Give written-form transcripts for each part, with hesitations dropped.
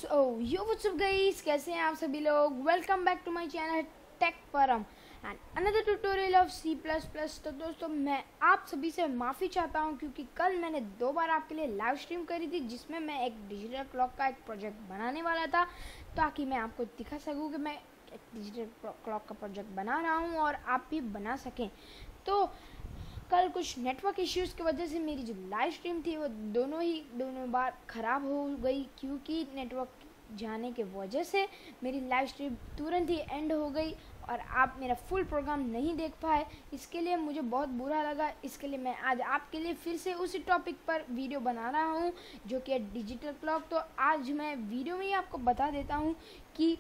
सो yo what's up guys, कैसे हैं आप सभी लोग। Welcome back to my channel tech Param and another tutorial of C plus plus. तो दोस्तों, मैं आप सभी से माफ़ी चाहता हूं क्योंकि कल मैंने 2 बार आपके लिए लाइव स्ट्रीम करी थी जिसमें मैं एक डिजिटल क्लॉक का एक प्रोजेक्ट बनाने वाला था ताकि मैं आपको दिखा सकूं कि मैं एक डिजिटल क्लॉक का प्रोजेक्ट बना रहा हूँ और आप भी बना सकें। तो कल कुछ नेटवर्क इश्यूज़ की वजह से मेरी जो लाइव स्ट्रीम थी वो दोनों बार ख़राब हो गई क्योंकि नेटवर्क जाने के वजह से मेरी लाइव स्ट्रीम तुरंत ही एंड हो गई और आप मेरा फुल प्रोग्राम नहीं देख पाए। इसके लिए मुझे बहुत बुरा लगा। इसके लिए मैं आज आपके लिए फिर से उसी टॉपिक पर वीडियो बना रहा हूँ जो कि है डिजिटल क्लॉक। तो आज मैं वीडियो में ही आपको बता देता हूँ कि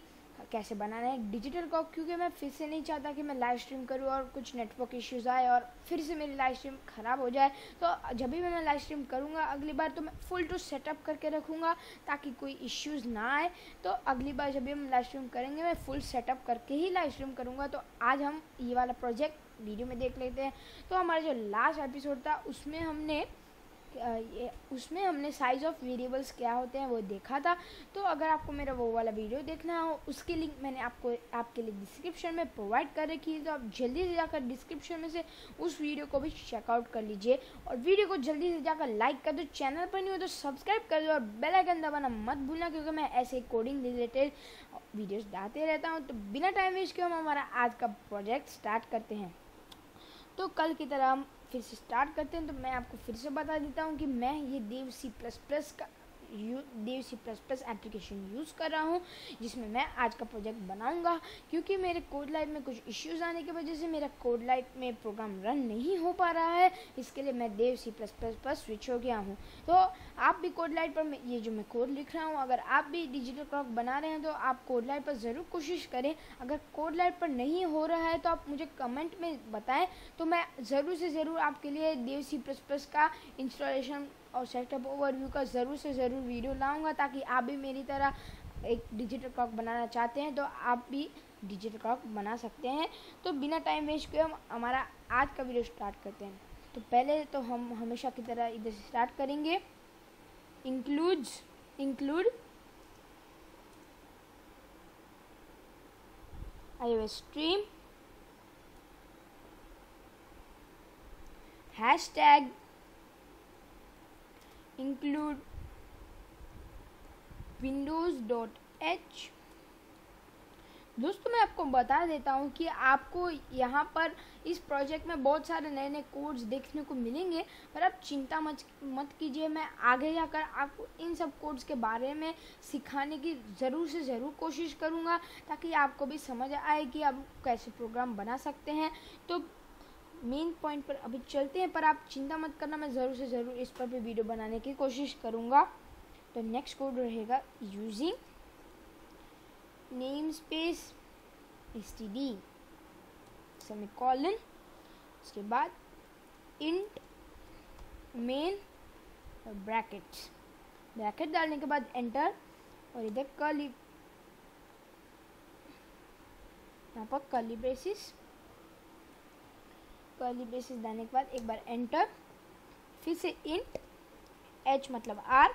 कैसे बनाना है डिजिटल क्लॉक, क्योंकि मैं फिर से नहीं चाहता कि मैं लाइव स्ट्रीम करूँ और कुछ नेटवर्क इश्यूज़ आए और फिर से मेरी लाइव स्ट्रीम ख़राब हो जाए। तो जब भी मैं लाइव स्ट्रीम करूँगा अगली बार तो मैं फुल टू सेटअप करके रखूँगा ताकि कोई इश्यूज़ ना आए। तो अगली बार जब भी हम लाइव स्ट्रीम करेंगे मैं फुल सेटअप करके ही लाइव स्ट्रीम करूँगा। तो आज हम ये वाला प्रोजेक्ट वीडियो में देख लेते हैं। तो हमारा जो लास्ट एपिसोड था उसमें हमने साइज ऑफ वेरिएबल्स क्या होते हैं वो देखा था। तो अगर आपको मेरा वो वाला वीडियो देखना हो उसकी लिंक मैंने आपके लिए डिस्क्रिप्शन में प्रोवाइड कर रखी है। तो आप जल्दी से जाकर डिस्क्रिप्शन में से उस वीडियो को भी चेकआउट कर लीजिए और वीडियो को जल्दी से जाकर लाइक कर दो। चैनल पर नहीं हो तो सब्सक्राइब कर दो और बेल आइकन दबाना मत भूलना क्योंकि मैं ऐसे कोडिंग रिलेटेड वीडियोज़ डालते रहता हूँ। तो बिना टाइम वेस्ट किए हम हमारा आज का प्रोजेक्ट स्टार्ट करते हैं। तो कल की तरह हम फिर से स्टार्ट करते हैं। तो मैं आपको फिर से बता देता हूँ कि मैं ये Dev C plus plus application use कर रहा हूँ जिसमें मैं आज का प्रोजेक्ट बनाऊंगा क्योंकि मेरे कोड लाइट में कुछ इश्यूज़ आने की वजह से मेरा कोड लाइट में प्रोग्राम रन नहीं हो पा रहा है। इसके लिए मैं देव सी प्लस प्लस पर स्विच हो गया हूँ। तो आप भी कोड लाइट पर ये जो मैं कोड लिख रहा हूँ, अगर आप भी डिजिटल क्लॉक बना रहे हैं तो आप कोड लाइट पर ज़रूर कोशिश करें। अगर कोड लाइट पर नहीं हो रहा है तो आप मुझे कमेंट में बताएं तो मैं ज़रूर से ज़रूर आपके लिए देव सी प्लस प्लस का इंस्टॉलेशन और सेटअप ओवरव्यू का ज़रूर से ज़रूर वीडियो लाऊंगा ताकि आप भी मेरी तरह एक डिजिटल क्लॉक बनाना चाहते हैं तो आप भी डिजिटल क्लॉक बना सकते हैं। तो बिना टाइम वेस्ट किए हम हमारा आज का वीडियो स्टार्ट करते हैं। तो पहले तो हम हमेशा की तरह इधर से स्टार्ट करेंगे। Include iOS stream hashtag include windows.h। दोस्तों, मैं आपको बता देता हूँ कि आपको यहाँ पर इस प्रोजेक्ट में बहुत सारे नए नए कोड्स देखने को मिलेंगे, पर आप चिंता मत कीजिए। मैं आगे जाकर आपको इन सब कोड्स के बारे में सिखाने की ज़रूर से ज़रूर कोशिश करूँगा ताकि आपको भी समझ आए कि आप कैसे प्रोग्राम बना सकते हैं। तो मेन पॉइंट पर अभी चलते हैं, पर आप चिंता मत करना, मैं ज़रूर से ज़रूर इस पर भी वीडियो बनाने की कोशिश करूँगा। तो नेक्स्ट कोड रहेगा using name space std semicolon, उसके बाद इंट मेन और ब्रैकेट डालने के बाद एंटर और इधर कर्ली, यहाँ पर कर्ली ब्रेसेस डालने के बाद एक बार एंटर, फिर से इंट, h मतलब r,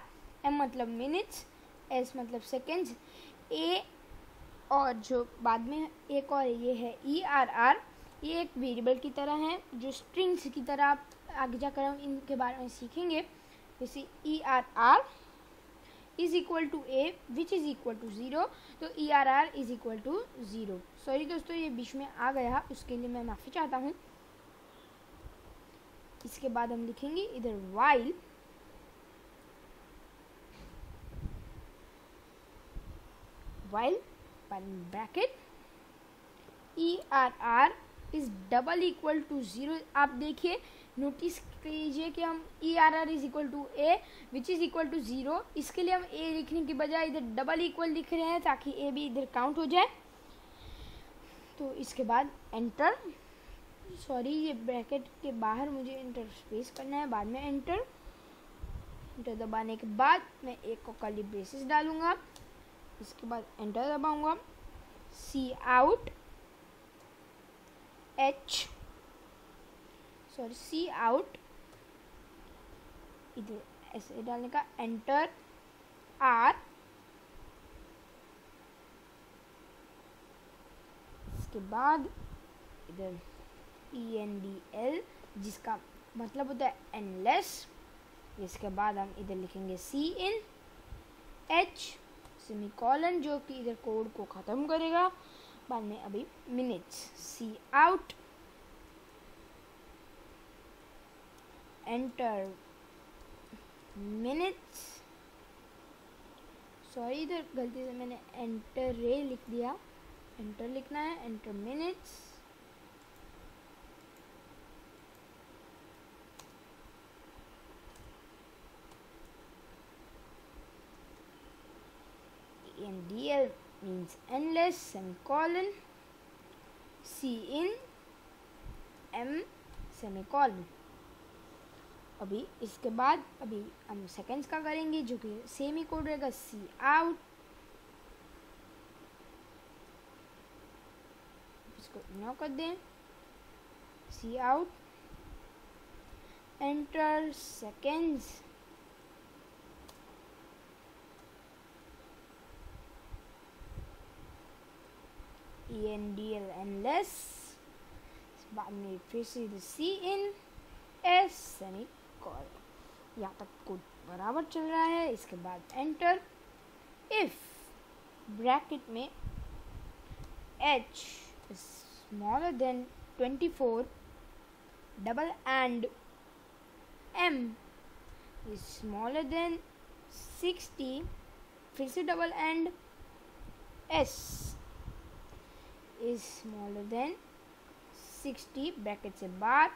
m मतलब मिनट्स, s मतलब सेकेंड्स, a और जो बाद में एक और ये है ERR, ये एक वेरिएबल की तरह है जो स्ट्रिंग्स की तरह आप आगे जाकर हम इनके बारे में सीखेंगे। जैसे ERR is equal to a which is equal to 0, तो ERR is equal to 0। Sorry दोस्तों, ये बीच में आ गया, उसके लिए मैं माफ़ी चाहता हूँ। इसके बाद हम लिखेंगे इधर while bracket ERR is double equal to 0। आप देखिए, नोटिस कीजिए कि हम ERR is equal to a which is equal to 0। इसके लिए हम a लिखने की बजाय इधर डबल इक्वल लिख रहे हैं ताकि a भी इधर काउंट हो जाए। तो इसके बाद एंटर, सॉरी ये ब्रैकेट के बाहर मुझे एंटर स्पेस करना है, बाद में एंटर दबाने के बाद मैं एक को कर्ली ब्रेसेस डालूंगा, इसके बाद एंटर दबाऊंगा। cout इधर ऐसे डालने का, एंटर r इसके बाद इधर ENDL जिसका मतलब होता है एनलेस। इसके बाद हम इधर लिखेंगे CINH सेमीकोलन जो कि इधर कोड को ख़त्म करेगा। बाद में अभी minutes Cout enter minutes, sorry इधर गलती से मैंने एंटर रे लिख दिया, एंटर लिखना है, enter minutes. ENDL means endless semicolon CIN semicolon। अभी इसके बाद अभी हम सेकेंड्स का करेंगे जो कि सेम ही कोड रहेगा Cout, इसको इग्नोर कर दें, Cout enter seconds. ENDL endless, बाद में फिर से CINS सेमीकोलन। यहाँ तक कोड बराबर चल रहा है। इसके बाद एंटर। इफ ब्रैकेट में H is smaller than 24 double and M is smaller than 60, फिर से double and S is smaller than 60 bracket से बाहर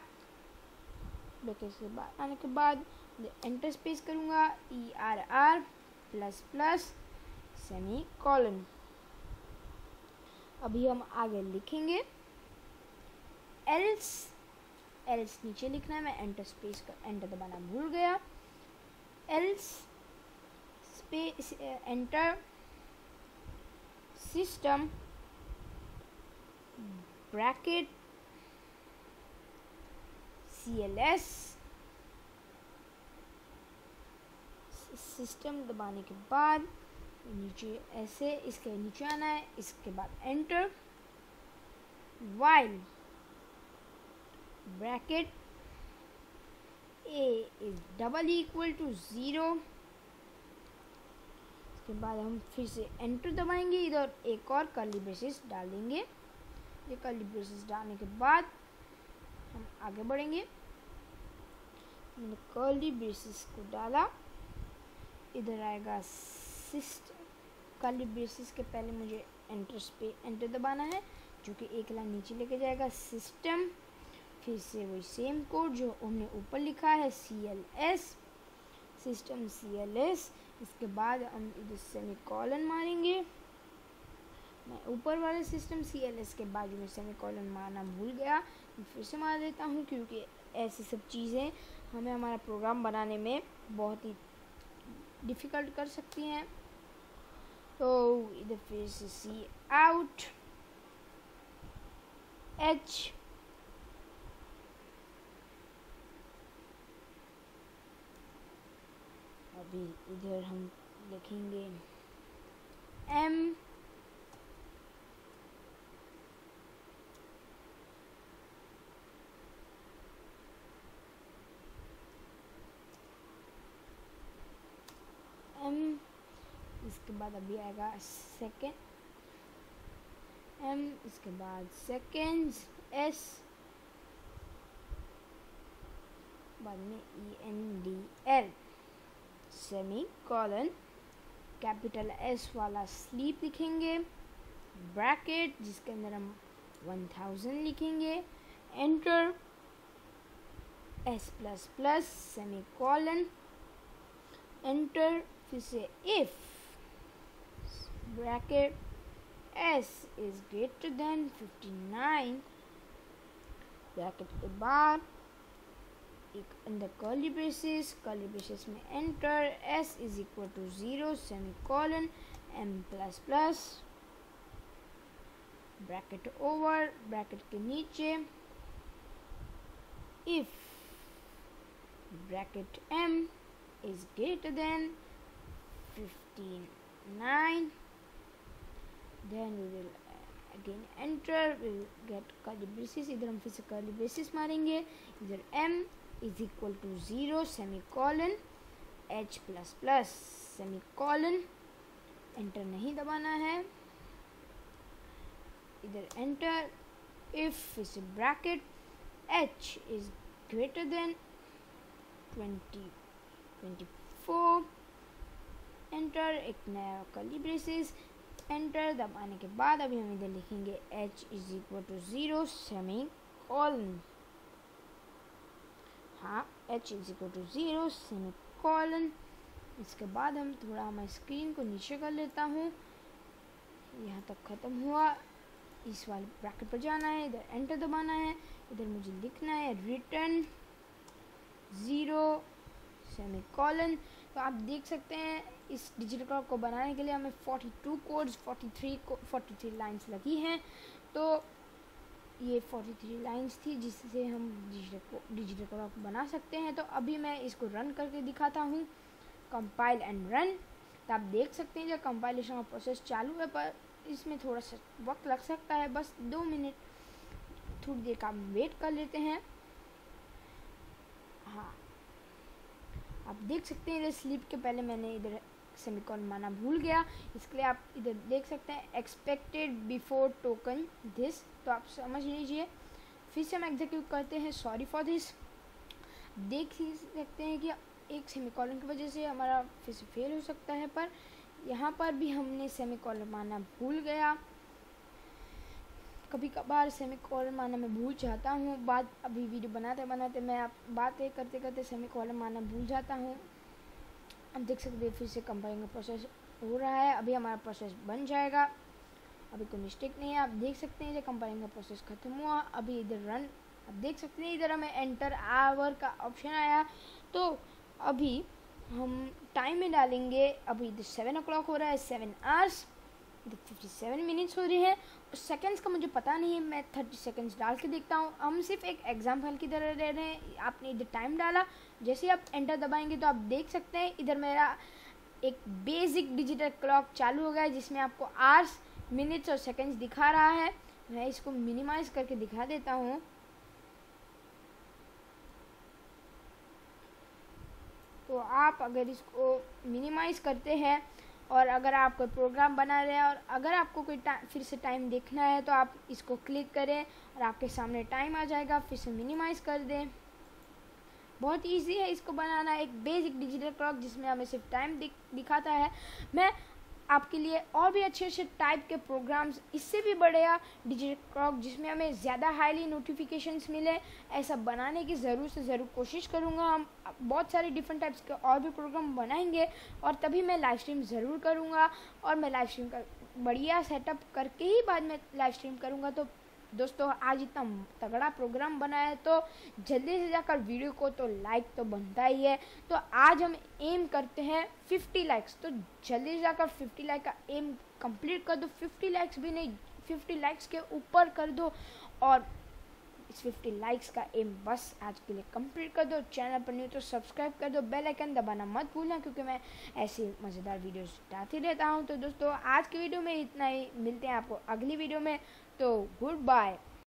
आने के बाद एंटर स्पेस करूँगा ERR plus plus semi colon. अभी हम आगे लिखेंगे एल्स नीचे लिखना है, मैं एंटर स्पेस कर एंटर दबाना भूल गया। Else space enter system bracket CLS, system दबाने के बाद नीचे ऐसे इसके नीचे आना है। इसके बाद enter. while bracket A is double equal to 0। इसके बाद हम फिर से एंटर दबाएंगे, इधर एक और कर्ली ब्रेसेस डाल देंगे। ये कर्ली ब्रेसेस डालने के बाद हम आगे बढ़ेंगे। मैंने कर्ली ब्रेसेस को डाला, इधर आएगा सिस्टम। कर्ली ब्रेसेस के पहले मुझे एंटर दबाना है जो कि एक लाइन नीचे लेके जाएगा सिस्टम। फिर से वही सेम कोड जो हमने ऊपर लिखा है CLS सिस्टम CLS। इसके बाद हम इधर सेमीकोलन मारेंगे। मैं ऊपर वाले सिस्टम CLS के बाजू में सेमीकोलन मारना भूल गया, फिर से मार देता हूँ क्योंकि ऐसी सब चीज़ें हमें हमारा प्रोग्राम बनाने में बहुत ही डिफ़िकल्ट कर सकती हैं। तो इधर फिर से Cout H अभी इधर हम लिखेंगे M इसके बाद अभी आएगा सेकेंड M, इसके बाद सेकेंड्स S, बाद में ENDL semicolon capital S वाला स्लीप लिखेंगे, ब्रैकेट जिसके अंदर हम 1000 लिखेंगे, enter S plus plus semicolon enter. फिर से if bracket S is greater than 59 bracket के बाद एक अंदर कर्ली ब्रेसेस में enter S is equal to 0 semicolon M plus plus bracket over, bracket के नीचे if bracket M is greater than 59 then we will again enter, get curly braces, इधर हम फिर से कर्ली ब्रेसेस मारेंगे, इधर m is equal to 0 semicolon h plus plus semicolon, enter नहीं दबाना है, इधर एंटर, इफ इस bracket h is greater than 24, enter, एक नया कर्ली ब्रेसेस, एंटर दबाने के बाद अभी हम इधर लिखेंगे h is equal to 0 semicolon, हाँ h is equal to 0 semicolon. इसके बाद हम थोड़ा मैं स्क्रीन को नीचे कर लेता हूँ, यहाँ तक ख़त्म हुआ, इस वाले ब्रैकेट पर जाना है, इधर एंटर दबाना है, इधर मुझे लिखना है रिटर्न 0 सेमीकोलन। तो आप देख सकते हैं इस डिजिटल क्लॉक को बनाने के लिए हमें 42 कोड्स 43 लाइंस लगी हैं। तो ये 43 लाइंस थी जिससे हम डिजिटल क्लॉक बना सकते हैं। तो अभी मैं इसको रन करके दिखाता हूँ, कंपाइल एंड रन। तो आप देख सकते हैं जब कंपाइलेशन का प्रोसेस चालू है, पर इसमें थोड़ा सा वक्त लग सकता है, बस 2 मिनट, थोड़ी देर का वेट कर लेते हैं। हाँ, आप देख सकते हैं इधर स्लीप के पहले मैंने इधर सेमीकोलन माना भूल गया, इसके लिए आप इधर देख सकते हैं एक्सपेक्टेड बिफोर टोकन दिस, तो आप समझ लीजिए। फिर से हम एग्जीक्यूट करते हैं, सॉरी फॉर दिस। देख ही सकते हैं कि एक सेमीकोलन की वजह से हमारा फिर से फेल हो सकता है, पर यहाँ पर भी हमने सेमीकोलन माना भूल गया। कभी कभार सेमीकोलन माना मैं भूल जाता हूँ, बात अभी वीडियो बनाते बनाते मैं आप बातें करते करते सेमीकोलन माना भूल जाता हूँ। अब देख सकते हैं फिर से कंपाइलिंग का प्रोसेस हो रहा है, अभी हमारा प्रोसेस बन जाएगा, अभी कोई मिस्टेक नहीं है। आप देख सकते हैं जब कंपाइलिंग का प्रोसेस खत्म हुआ, अभी इधर रन, आप देख सकते हैं इधर हमें एंटर आवर का ऑप्शन आया। तो अभी हम टाइम में डालेंगे, अभी इधर 7 o'clock हो रहा है, 7 hours, इधर 57 minutes हो रही है, और सेकंड्स का मुझे पता नहीं है, मैं 30 seconds डाल के देखता हूँ। हम सिर्फ एक एग्जाम्पल की तरह रह रहे हैं। आपने इधर टाइम डाला, जैसे ही आप एंटर दबाएंगे तो आप देख सकते हैं इधर मेरा एक बेसिक डिजिटल क्लॉक चालू हो गया है, जिसमें आपको आवर्स, मिनट्स और सेकंड्स दिखा रहा है। मैं इसको मिनिमाइज करके दिखा देता हूँ। तो आप अगर इसको मिनिमाइज करते हैं और अगर आप कोई प्रोग्राम बना रहे हैं और अगर आपको कोई फिर से टाइम देखना है तो आप इसको क्लिक करें और आपके सामने टाइम आ जाएगा, फिर से मिनिमाइज कर दें। बहुत इजी है इसको बनाना, एक बेसिक डिजिटल क्लॉक जिसमें हमें सिर्फ टाइम दिखाता है। मैं आपके लिए और भी अच्छे अच्छे टाइप के प्रोग्राम्स, इससे भी बढ़िया डिजिटल क्लॉक जिसमें हमें ज़्यादा हाईली नोटिफिकेशंस मिले, ऐसा बनाने की ज़रूर से ज़रूर कोशिश करूँगा। हम बहुत सारे डिफरेंट टाइप्स के और भी प्रोग्राम बनाएंगे और तभी मैं लाइव स्ट्रीम ज़रूर करूँगा, और मैं लाइव स्ट्रीम का बढ़िया सेटअप करके ही बाद में लाइव स्ट्रीम करूँगा। तो दोस्तों आज इतना तगड़ा प्रोग्राम बना है तो जल्दी से जाकर वीडियो को तो लाइक तो बनता ही है। तो आज हम एम करते हैं 50 लाइक्स, तो जल्दी से जाकर 50 लाइक का एम कंप्लीट कर दो। 50 लाइक्स भी नहीं, 50 लाइक्स के ऊपर कर दो, और इस 50 लाइक्स का एम बस आज के लिए कंप्लीट कर दो। चैनल पर नहीं तो सब्सक्राइब कर दो, बेल आइकन दबाना मत भूलना, क्योंकि मैं ऐसी मज़ेदार वीडियोस डालती रहता हूँ। तो दोस्तों आज की वीडियो में इतना ही, मिलते हैं आपको अगली वीडियो में, तो गुड बाय।